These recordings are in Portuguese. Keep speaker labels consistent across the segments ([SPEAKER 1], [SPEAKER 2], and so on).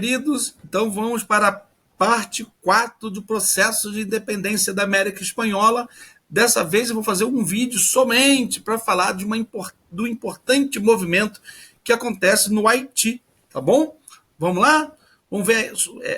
[SPEAKER 1] Queridos, então vamos para a parte 4 do processo de independência da América Espanhola. Dessa vez eu vou fazer um vídeo somente para falar do importante movimento que acontece no Haiti, tá bom? Vamos lá? Vamos ver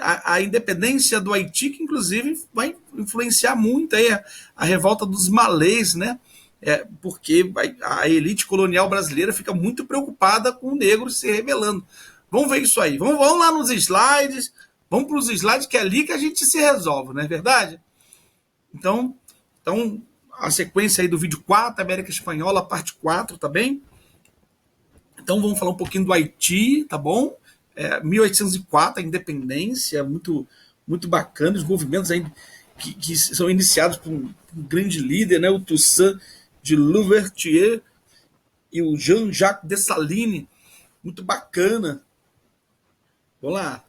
[SPEAKER 1] a independência do Haiti, que inclusive vai influenciar muito aí a revolta dos malês, né? Porque a elite colonial brasileira fica muito preocupada com o negro se rebelando. Vamos ver isso aí. Vamos lá nos slides. Vamos para os slides, que é ali que a gente se resolve, não é verdade? Então, a sequência aí do vídeo 4, América Espanhola, parte 4, tá bem? Então, vamos falar um pouquinho do Haiti, tá bom? 1804, a independência, muito, muito bacana. Os movimentos aí que são iniciados por um grande líder, né? O Toussaint de Louverture e o Jean-Jacques Dessalines. Muito bacana. Vamos lá.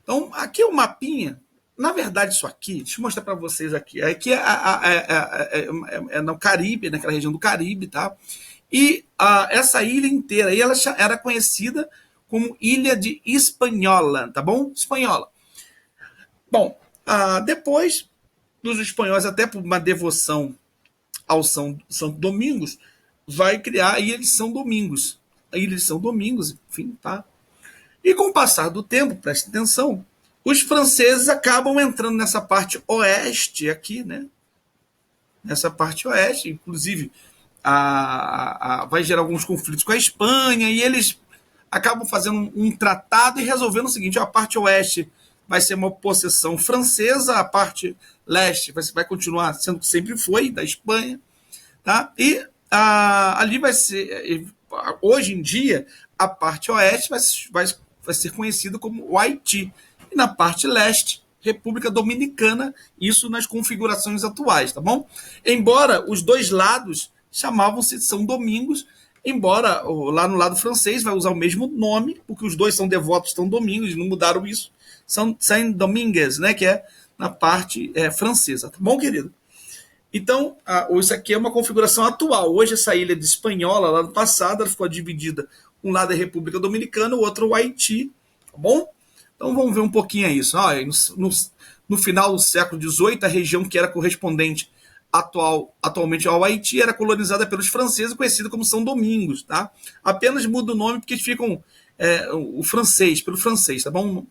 [SPEAKER 1] Então, aqui é o mapinha. Na verdade, isso aqui, deixa eu mostrar para vocês aqui. Aqui é no Caribe, naquela região do Caribe, tá? E essa ilha inteira aí, ela era conhecida como Ilha de Hispaniola, tá bom? Espanhola. Bom, depois dos espanhóis, até por uma devoção ao São Domingos, vai criar a Ilha de São Domingos. A Ilha de São Domingos, enfim, tá? E com o passar do tempo, preste atenção, os franceses acabam entrando nessa parte oeste aqui, né? Nessa parte oeste, inclusive vai gerar alguns conflitos com a Espanha, e eles acabam fazendo um tratado e resolvendo o seguinte: a parte oeste vai ser uma possessão francesa, a parte leste vai continuar sendo o que sempre foi, da Espanha, tá? E ali vai ser, hoje em dia, a parte oeste vai ser conhecido como o Haiti. E na parte leste, República Dominicana, isso nas configurações atuais, tá bom? Embora os dois lados chamavam-se São Domingos, embora lá no lado francês vai usar o mesmo nome, porque os dois são devotos de São Domingos, não mudaram isso, são Saint-Domingues, né, que é na parte francesa, tá bom, querido? Então, isso aqui é uma configuração atual. Hoje, essa ilha de Espanhola, lá no passado, ela ficou dividida. Um lado é a República Dominicana, o outro é o Haiti. Tá bom? Então, vamos ver um pouquinho isso. No final do século XVIII, a região que era correspondente atualmente ao Haiti era colonizada pelos franceses, conhecida como São Domingos. Tá? Apenas muda o nome porque eles ficam pelo francês, tá bom?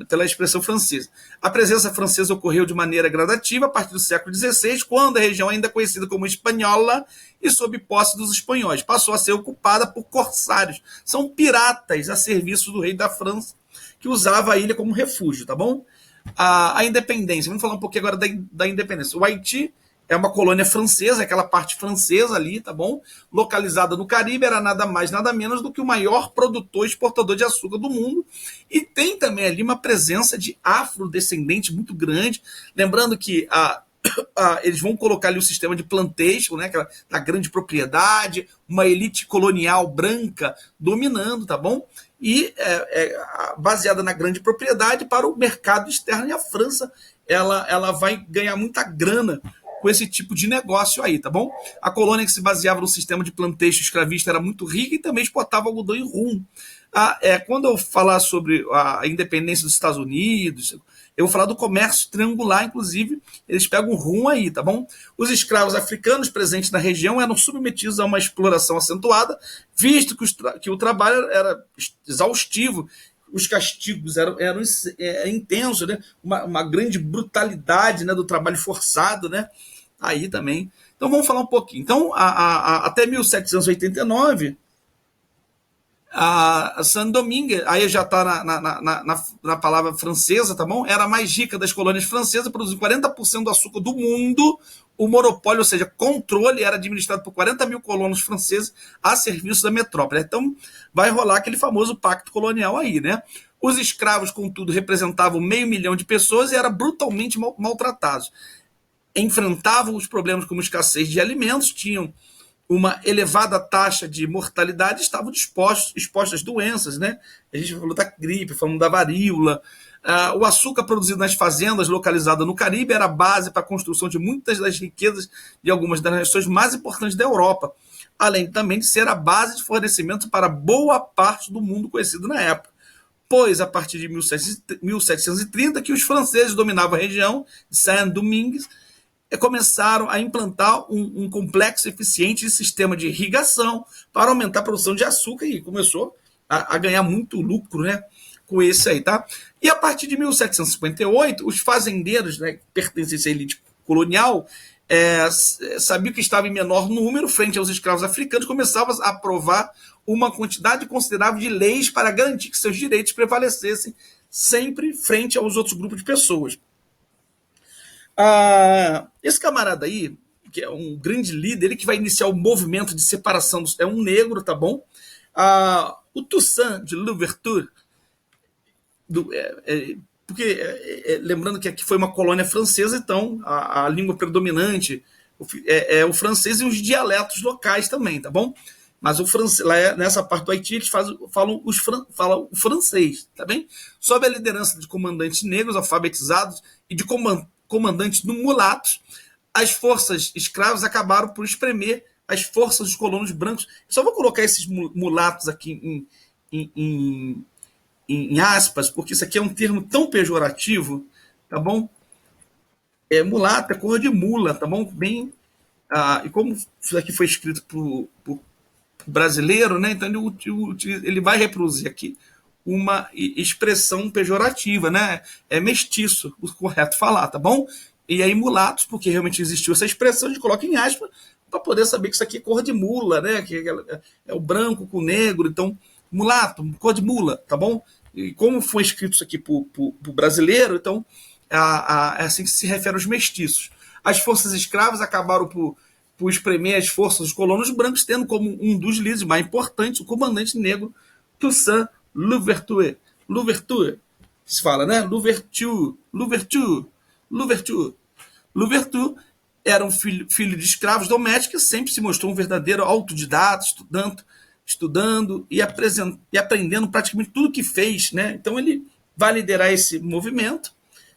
[SPEAKER 1] Pela expressão francesa. A presença francesa ocorreu de maneira gradativa a partir do século XVI, quando a região, ainda conhecida como Espanhola e sob posse dos espanhóis, passou a ser ocupada por corsários. São piratas a serviço do rei da França, que usava a ilha como refúgio, tá bom? A independência, vamos falar um pouquinho agora da independência. O Haiti é uma colônia francesa, aquela parte francesa ali, tá bom? Localizada no Caribe, era nada mais, nada menos do que o maior produtor e exportador de açúcar do mundo. E tem também ali uma presença de afrodescendentes muito grande. Lembrando que eles vão colocar ali o sistema de plantation, né, da grande propriedade, uma elite colonial branca dominando, tá bom? E baseada na grande propriedade para o mercado externo. E a França, ela vai ganhar muita grana com esse tipo de negócio aí, tá bom? A colônia, que se baseava no sistema de plantation escravista, era muito rica e também exportava algodão e rum. Quando eu falar sobre a independência dos Estados Unidos, eu vou falar do comércio triangular, inclusive, eles pegam rum aí, tá bom? Os escravos africanos presentes na região eram submetidos a uma exploração acentuada, visto que o trabalho era exaustivo, os castigos eram intensos, né? Uma grande brutalidade, né, do trabalho forçado, né? Aí também. Então vamos falar um pouquinho. Então, até 1789, a Saint-Domingue, aí já está na palavra francesa, tá bom? Era a mais rica das colônias francesas, produzindo 40% do açúcar do mundo. O monopólio, ou seja, controle, era administrado por 40 mil colonos franceses a serviço da metrópole. Então, vai rolar aquele famoso pacto colonial aí, né? Os escravos, contudo, representavam 500 mil de pessoas e eram brutalmente maltratados. Enfrentavam os problemas como escassez de alimentos, tinham uma elevada taxa de mortalidade, estavam expostos às doenças, né? A gente falou da gripe, falamos da varíola. O açúcar produzido nas fazendas localizadas no Caribe era a base para a construção de muitas das riquezas de algumas das nações mais importantes da Europa, além também de ser a base de fornecimento para boa parte do mundo conhecido na época. pois a partir de 1730 que os franceses dominavam a região de Saint-Domingue começaram a implantar um complexo eficiente de sistema de irrigação para aumentar a produção de açúcar e começou a ganhar muito lucro, né, com esse aí, tá? E a partir de 1758, os fazendeiros, né, que pertencentes à elite colonial, sabiam que estava em menor número frente aos escravos africanos, começavam a aprovar uma quantidade considerável de leis para garantir que seus direitos prevalecessem sempre frente aos outros grupos de pessoas. Esse camarada aí, que é um grande líder, ele que vai iniciar o movimento de separação, é um negro, tá bom? O Toussaint de Louverture, porque lembrando que aqui foi uma colônia francesa, então a língua predominante é o francês e os dialetos locais também, tá bom? Mas o francês, lá nessa parte do Haiti, eles falam o francês, tá bem? Sob a liderança de comandantes negros alfabetizados e de comandantes mulatos, as forças escravas acabaram por espremer as forças dos colonos brancos. Eu só vou colocar esses mulatos aqui em aspas, porque isso aqui é um termo tão pejorativo, tá bom? Mulato é cor de mula, tá bom? Bem, e como isso aqui foi escrito por brasileiro, né? Então ele vai reproduzir aqui uma expressão pejorativa, né? É mestiço, o correto falar, tá bom? E aí mulatos, porque realmente existiu essa expressão, a gente coloca em aspas para poder saber que isso aqui é cor de mula, né? Que é o branco com o negro, então mulato, cor de mula, tá bom? E como foi escrito isso aqui por brasileiro, então é assim que se refere aos mestiços. As forças escravas acabaram por espremer as forças dos colonos brancos, tendo como um dos líderes mais importantes o comandante negro Toussaint Louverture. Louverture, se fala, né? Louverture. Era um filho de escravos domésticos, sempre se mostrou um verdadeiro autodidata, estudando e aprendendo praticamente tudo que fez, né? Então ele vai liderar esse movimento,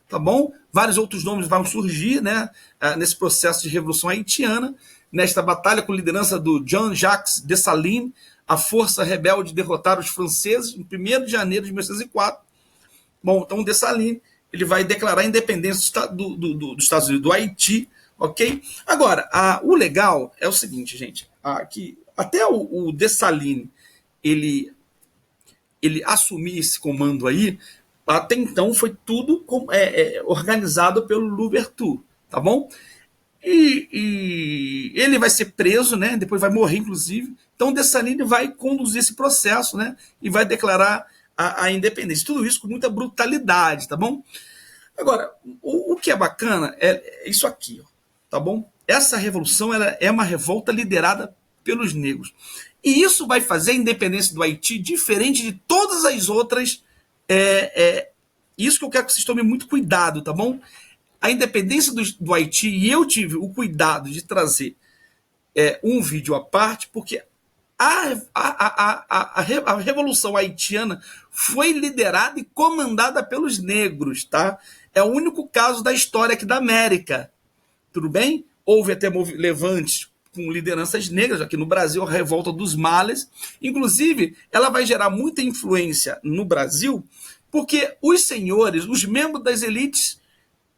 [SPEAKER 1] tá bom? Vários outros nomes vão surgir, né, nesse processo de revolução haitiana. Nesta batalha, com liderança do Jean-Jacques Dessalines, a força rebelde derrotaram os franceses em 1º de janeiro de 1904. Bom, então o Dessalines ele vai declarar a independência dos Estados Unidos, do Haiti, ok? Agora, o legal é o seguinte, gente, que até o Dessalines ele assumir esse comando aí, até então foi tudo organizado pelo Louverture, tá bom? E ele vai ser preso, né? Depois vai morrer, inclusive. Então o Dessalines vai conduzir esse processo, né? E vai declarar a independência. Tudo isso com muita brutalidade, tá bom? Agora, o que é bacana é isso aqui, ó, tá bom? Essa revolução ela é uma revolta liderada pelos negros. E isso vai fazer a independência do Haiti diferente de todas as outras. Isso que eu quero que vocês tomem muito cuidado, tá bom? A independência do Haiti, e eu tive o cuidado de trazer um vídeo à parte, porque a Revolução Haitiana foi liderada e comandada pelos negros, tá? É o único caso da história aqui da América, tudo bem? Houve até levantes com lideranças negras, aqui no Brasil, a Revolta dos Males. Inclusive, ela vai gerar muita influência no Brasil, porque os senhores, os membros das elites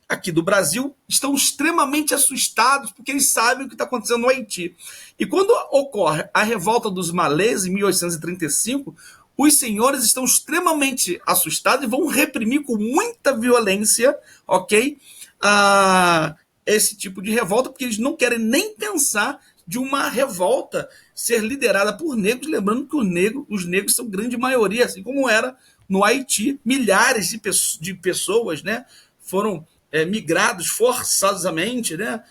[SPEAKER 1] aqui do Brasil estão extremamente assustados porque eles sabem o que está acontecendo no Haiti. E quando ocorre a Revolta dos Malês, em 1835, os senhores estão extremamente assustados e vão reprimir com muita violência, ok? Esse tipo de revolta, porque eles não querem nem pensar de uma revolta ser liderada por negros, lembrando que os negros são grande maioria, assim como era no Haiti, milhares de pessoas, né, foram migrados forçosamente, né,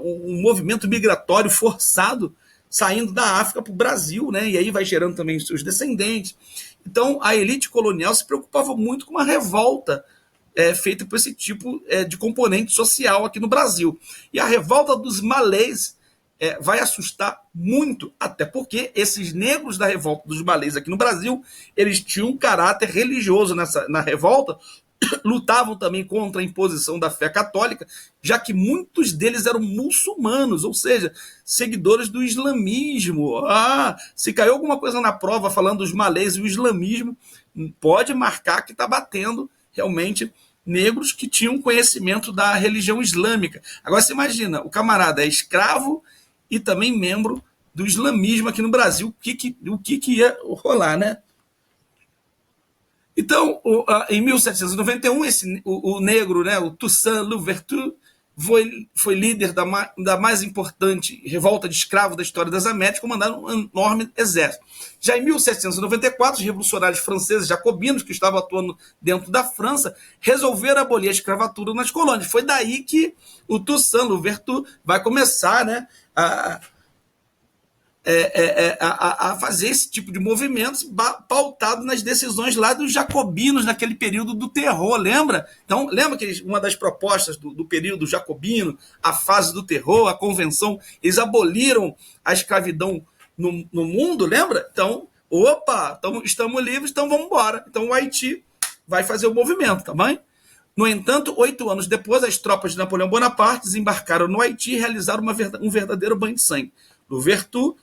[SPEAKER 1] um movimento migratório forçado saindo da África para o Brasil, né, e aí vai gerando também os seus descendentes. Então a elite colonial se preocupava muito com uma revolta feita por esse tipo de componente social aqui no Brasil. E a revolta dos malês vai assustar muito, até porque esses negros da revolta dos malês aqui no Brasil, eles tinham um caráter religioso na revolta, lutavam também contra a imposição da fé católica, já que muitos deles eram muçulmanos, ou seja, seguidores do islamismo. Se caiu alguma coisa na prova falando dos malês e o islamismo, pode marcar que está batendo realmente negros que tinham conhecimento da religião islâmica. Agora você imagina, o camarada é escravo e também membro do islamismo aqui no Brasil, o que ia rolar, né? Então, em 1791, o negro, né, o Toussaint Louverture, foi líder da mais importante revolta de escravos da história das Américas, comandando um enorme exército. Já em 1794, os revolucionários franceses jacobinos, que estavam atuando dentro da França, resolveram abolir a escravatura nas colônias. Foi daí que o Toussaint Louverture vai começar, né, a fazer esse tipo de movimentos pautado nas decisões lá dos jacobinos naquele período do terror, lembra? Então, lembra que uma das propostas do período jacobino, a fase do terror, a convenção, eles aboliram a escravidão no mundo, lembra? Então, estamos livres, então vamos embora. Então o Haiti vai fazer o movimento, tá bem? No entanto, 8 anos depois, as tropas de Napoleão Bonaparte desembarcaram no Haiti e realizaram um verdadeiro banho de sangue. Louverture,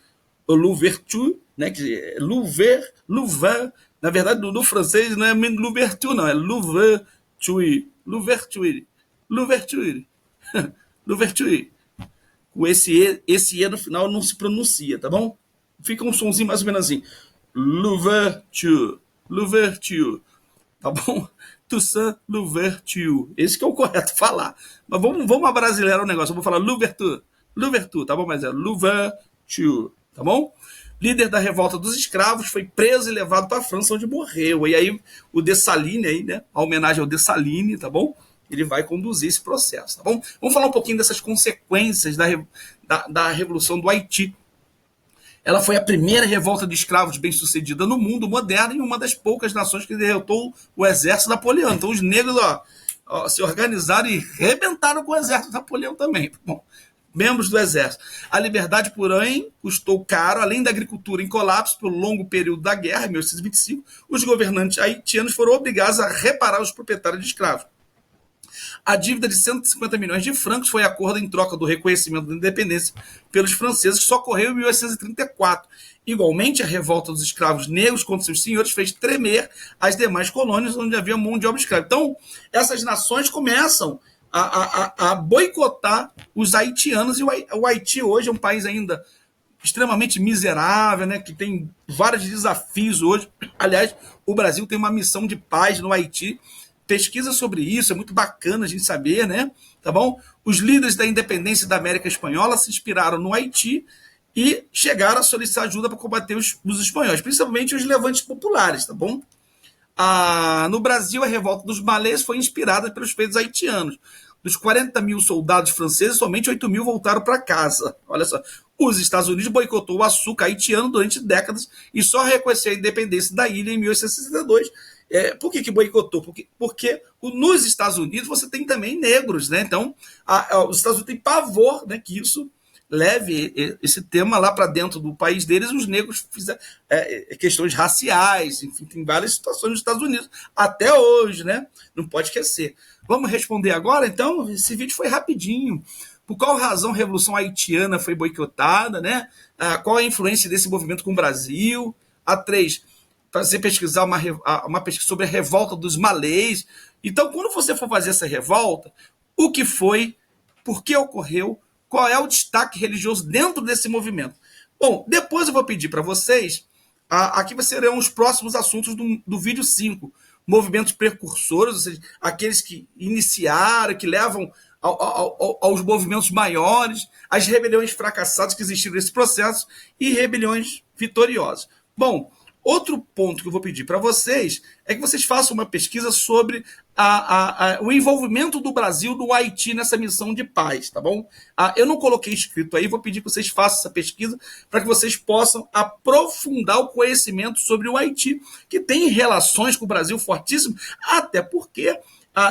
[SPEAKER 1] né, Louverture, na verdade, no francês não é Louverture, não, é Louverture. Com esse E no final não se pronuncia, tá bom? Fica um sonzinho mais ou menos assim. Louverture, tá bom? Toussaint Louverture. Esse que é o correto falar. Mas vamos abrasileirar o negócio. Eu vou falar Louverture, tá bom? Mas é Louverture, tá bom? Líder da revolta dos escravos, foi preso e levado para a França, onde morreu. E aí o Dessalines, aí, né? A homenagem ao Dessalines, tá bom? Ele vai conduzir esse processo, tá bom? Vamos falar um pouquinho dessas consequências da Revolução do Haiti. Ela foi a primeira revolta de escravos bem-sucedida no mundo moderno e uma das poucas nações que derrotou o exército napoleão. Então os negros se organizaram e rebentaram com o exército napoleão também. Bom, membros do exército. A liberdade, porém, custou caro, além da agricultura em colapso pelo longo período da guerra, em 1825, os governantes haitianos foram obrigados a reparar os proprietários de escravos. A dívida de 150 milhões de francos foi acordo em troca do reconhecimento da independência pelos franceses, que só ocorreu em 1834. Igualmente, a revolta dos escravos negros contra seus senhores fez tremer as demais colônias onde havia mão de obra escrava. Então, essas nações começam a boicotar os haitianos, e o Haiti hoje é um país ainda extremamente miserável, né, que tem vários desafios hoje. Aliás, o Brasil tem uma missão de paz no Haiti. Pesquisa sobre isso, é muito bacana a gente saber, né? Tá bom? Os líderes da independência da América Espanhola se inspiraram no Haiti e chegaram a solicitar ajuda para combater os espanhóis, principalmente os levantes populares, tá bom? No Brasil, a revolta dos malês foi inspirada pelos feitos haitianos. Dos 40 mil soldados franceses, somente 8 mil voltaram para casa. Olha só. Os Estados Unidos boicotou o açúcar haitiano durante décadas e só reconheceu a independência da ilha em 1862. Por que boicotou? Porque nos Estados Unidos você tem também negros, né? Então, os Estados Unidos têm pavor, né, que isso leve esse tema lá para dentro do país deles. Os negros fizeram questões raciais, enfim, tem várias situações nos Estados Unidos, até hoje, né? Não pode esquecer. Vamos responder agora, então? Esse vídeo foi rapidinho. Por qual razão a Revolução Haitiana foi boicotada, né? Qual a influência desse movimento com o Brasil? A 3, para você pesquisar uma pesquisa sobre a revolta dos malês. Então, quando você for fazer essa revolta, o que foi, por que ocorreu, qual é o destaque religioso dentro desse movimento? Bom, depois eu vou pedir para vocês, aqui serão os próximos assuntos do vídeo 5, movimentos precursores, ou seja, aqueles que iniciaram, que levam aos movimentos maiores, as rebeliões fracassadas que existiram nesse processo e rebeliões vitoriosas. Bom, outro ponto que eu vou pedir para vocês é que vocês façam uma pesquisa sobre o envolvimento do Brasil no Haiti nessa missão de paz, tá bom? Eu não coloquei escrito aí, vou pedir que vocês façam essa pesquisa para que vocês possam aprofundar o conhecimento sobre o Haiti, que tem relações com o Brasil fortíssimo, até porque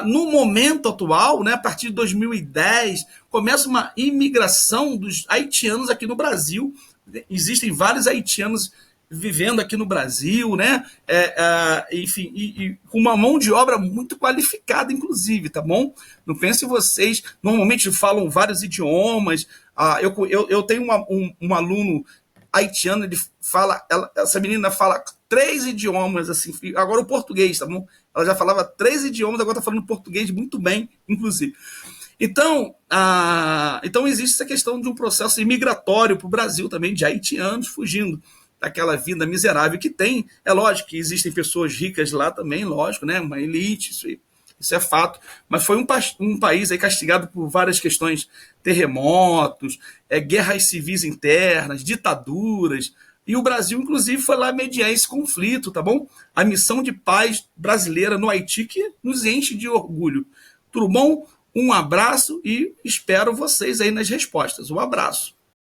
[SPEAKER 1] no momento atual, né, a partir de 2010, começa uma imigração dos haitianos aqui no Brasil. Existem vários haitianos vivendo aqui no Brasil, né? Enfim, e com uma mão de obra muito qualificada, inclusive, tá bom? Não pense vocês, normalmente falam vários idiomas. Eu tenho um aluno haitiano, ele fala, essa menina fala 3 idiomas, assim, agora o português, tá bom? Ela já falava 3 idiomas, agora tá falando português muito bem, inclusive. Então existe essa questão de um processo imigratório para o Brasil também, de haitianos fugindo daquela vida miserável que tem. É lógico que existem pessoas ricas lá também, lógico, né? Uma elite, isso é fato. Mas foi um país aí castigado por várias questões, terremotos, guerras civis internas, ditaduras. E o Brasil, inclusive, foi lá mediar esse conflito, tá bom? A missão de paz brasileira no Haiti que nos enche de orgulho. Tudo bom? Um abraço e espero vocês aí nas respostas. Um abraço.